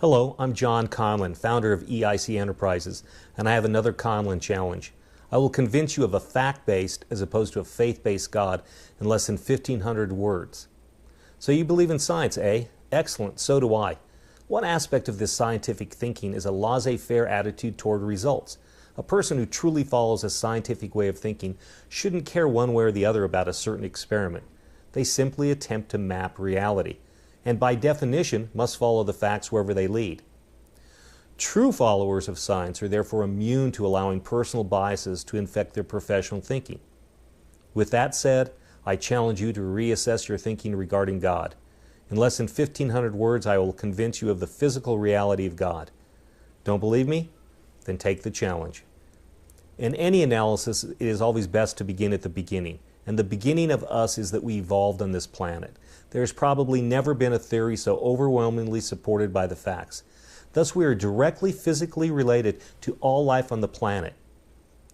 Hello, I'm John Conlon, founder of EIC Enterprises, and I have another Conlon challenge. I will convince you of a fact-based as opposed to a faith-based God in less than 1,500 words. So you believe in science, eh? Excellent, so do I. One aspect of this scientific thinking is a laissez-faire attitude toward results. A person who truly follows a scientific way of thinking shouldn't care one way or the other about a certain experiment. They simply attempt to map reality, and by definition must follow the facts wherever they lead. True followers of science are therefore immune to allowing personal biases to infect their professional thinking. With that said, I challenge you to reassess your thinking regarding God. In less than 1,500 words, I will convince you of the physical reality of God. Don't believe me? Then take the challenge. In any analysis, it is always best to begin at the beginning. And the beginning of us is that we evolved on this planet. There has probably never been a theory so overwhelmingly supported by the facts. Thus, we are directly physically related to all life on the planet.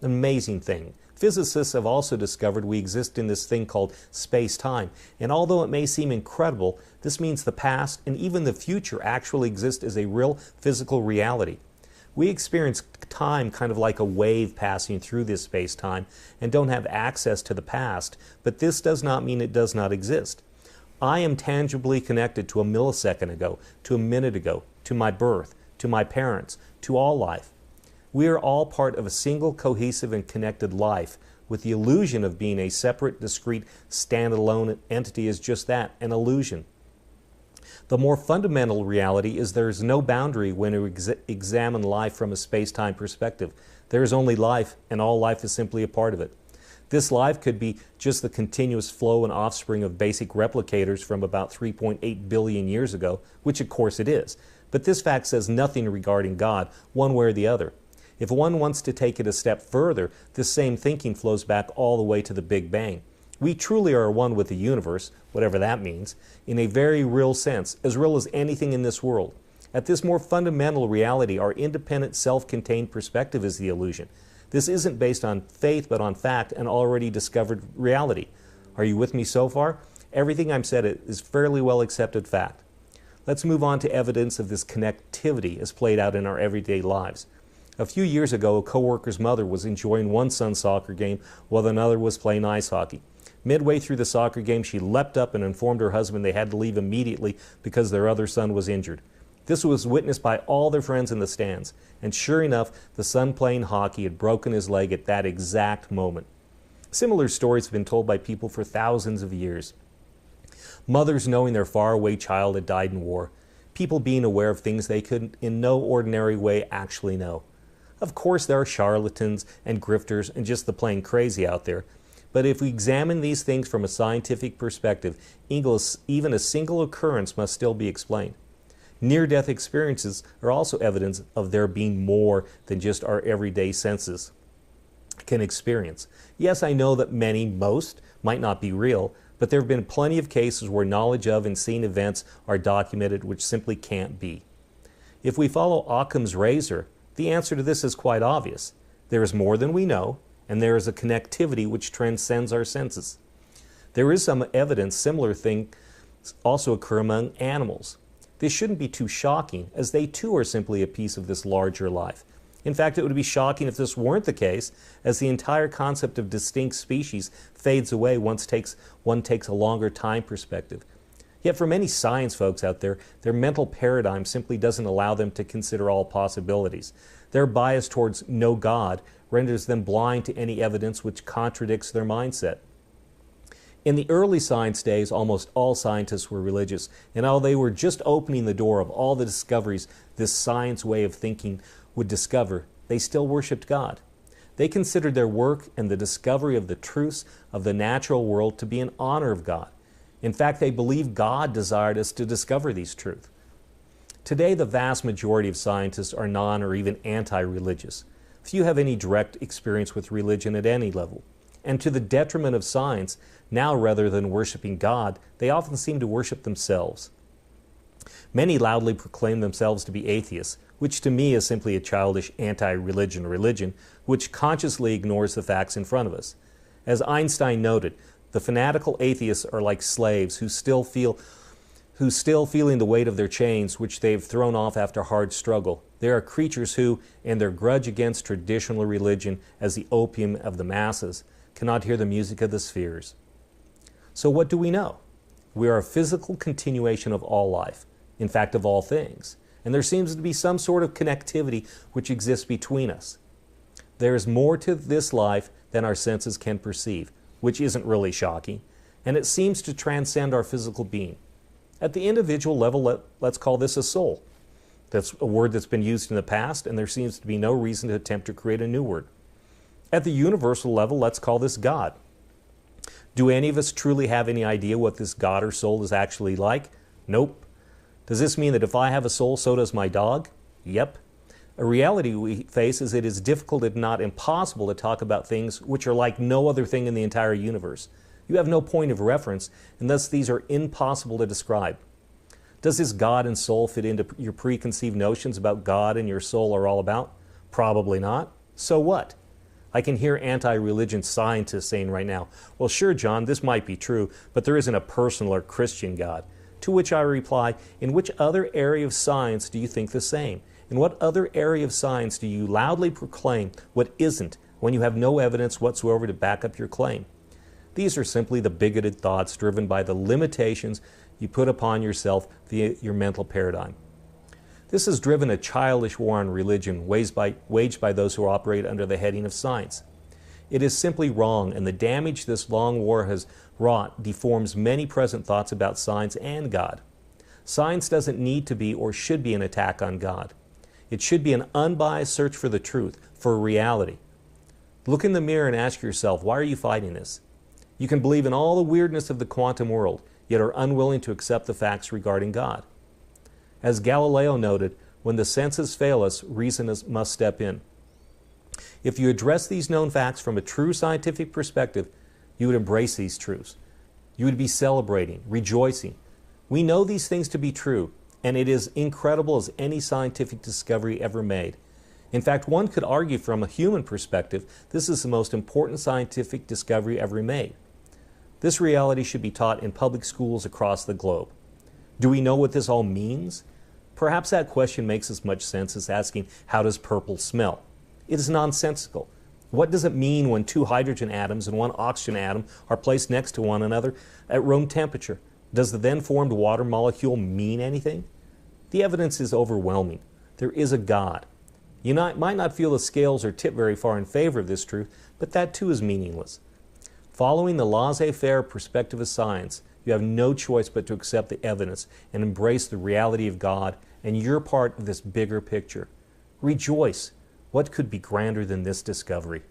An amazing thing. Physicists have also discovered we exist in this thing called space-time, and although it may seem incredible, this means the past and even the future actually exist as a real physical reality. We experience time kind of like a wave passing through this space-time and don't have access to the past, but this does not mean it does not exist. I am tangibly connected to a millisecond ago, to a minute ago, to my birth, to my parents, to all life. We are all part of a single cohesive and connected life, with the illusion of being a separate, discrete, standalone entity is just that, an illusion. The more fundamental reality is there is no boundary when you examine life from a space-time perspective. There is only life, and all life is simply a part of it. This life could be just the continuous flow and offspring of basic replicators from about 3.8 billion years ago, which of course it is. But this fact says nothing regarding God, one way or the other. If one wants to take it a step further, this same thinking flows back all the way to the Big Bang. We truly are one with the universe, whatever that means, in a very real sense, as real as anything in this world. At this more fundamental reality, our independent, self-contained perspective is the illusion. This isn't based on faith, but on fact and already discovered reality. Are you with me so far? Everything I've said is fairly well accepted fact. Let's move on to evidence of this connectivity as played out in our everyday lives. A few years ago, a coworker's mother was enjoying one son's soccer game while another was playing ice hockey. Midway through the soccer game, she leapt up and informed her husband they had to leave immediately because their other son was injured. This was witnessed by all their friends in the stands, and sure enough, the son playing hockey had broken his leg at that exact moment. Similar stories have been told by people for thousands of years. Mothers knowing their faraway child had died in war, people being aware of things they could in no ordinary way actually know. Of course, there are charlatans and grifters and just the plain crazy out there, but if we examine these things from a scientific perspective, even a single occurrence must still be explained. Near-death experiences are also evidence of there being more than just our everyday senses can experience. Yes, I know that most, might not be real, but there have been plenty of cases where knowledge of and seen events are documented which simply can't be. If we follow Occam's razor, the answer to this is quite obvious. There is more than we know, and there is a connectivity which transcends our senses. There is some evidence similar things also occur among animals. This shouldn't be too shocking, as they too are simply a piece of this larger life. In fact, it would be shocking if this weren't the case, as the entire concept of distinct species fades away once one takes a longer time perspective. Yet for many science folks out there, their mental paradigm simply doesn't allow them to consider all possibilities. Their bias towards no God renders them blind to any evidence which contradicts their mindset. In the early science days, almost all scientists were religious, and although they were just opening the door of all the discoveries this science way of thinking would discover, they still worshipped God. They considered their work and the discovery of the truths of the natural world to be in honor of God. In fact, they believed God desired us to discover these truths. Today, the vast majority of scientists are non- or even anti-religious. Few have any direct experience with religion at any level. And to the detriment of science, now rather than worshiping God, they often seem to worship themselves. Many loudly proclaim themselves to be atheists, which to me is simply a childish anti-religion religion, which consciously ignores the facts in front of us. As Einstein noted, the fanatical atheists are like slaves who still feel who still feeling the weight of their chains, which they've thrown off after hard struggle. They are creatures who, in their grudge against traditional religion as the opium of the masses, cannot hear the music of the spheres. So what do we know? We are a physical continuation of all life, in fact of all things, and there seems to be some sort of connectivity which exists between us. There is more to this life than our senses can perceive, which isn't really shocking, and it seems to transcend our physical being. At the individual level, let's call this a soul. That's a word that's been used in the past, and there seems to be no reason to attempt to create a new word. At the universal level, let's call this God. Do any of us truly have any idea what this God or soul is actually like? Nope. Does this mean that if I have a soul, so does my dog? Yep. A reality we face is it is difficult, if not impossible, to talk about things which are like no other thing in the entire universe. You have no point of reference, and thus these are impossible to describe. Does this God and soul fit into your preconceived notions about God and your soul are all about? Probably not. So what? I can hear anti-religion scientists saying right now, well, sure, John, this might be true, but there isn't a personal or Christian God. To which I reply, in which other area of science do you think the same? In what other area of science do you loudly proclaim what isn't when you have no evidence whatsoever to back up your claim? These are simply the bigoted thoughts driven by the limitations you put upon yourself via your mental paradigm. This has driven a childish war on religion waged by those who operate under the heading of science. It is simply wrong, and the damage this long war has wrought deforms many present thoughts about science and God. Science doesn't need to be or should be an attack on God. It should be an unbiased search for the truth, for reality. Look in the mirror and ask yourself, why are you fighting this? You can believe in all the weirdness of the quantum world, yet are unwilling to accept the facts regarding God. As Galileo noted, when the senses fail us, reason must step in. If you address these known facts from a true scientific perspective, you would embrace these truths. You would be celebrating, rejoicing. We know these things to be true, and it is incredible as any scientific discovery ever made. In fact, one could argue from a human perspective, this is the most important scientific discovery ever made. This reality should be taught in public schools across the globe. Do we know what this all means? Perhaps that question makes as much sense as asking, how does purple smell? It is nonsensical. What does it mean when two hydrogen atoms and one oxygen atom are placed next to one another at room temperature? Does the then formed water molecule mean anything? The evidence is overwhelming. There is a God. You might not feel the scales are tipped very far in favor of this truth, but that too is meaningless. Following the laissez-faire perspective of science, you have no choice but to accept the evidence and embrace the reality of God and your part of this bigger picture. Rejoice. What could be grander than this discovery?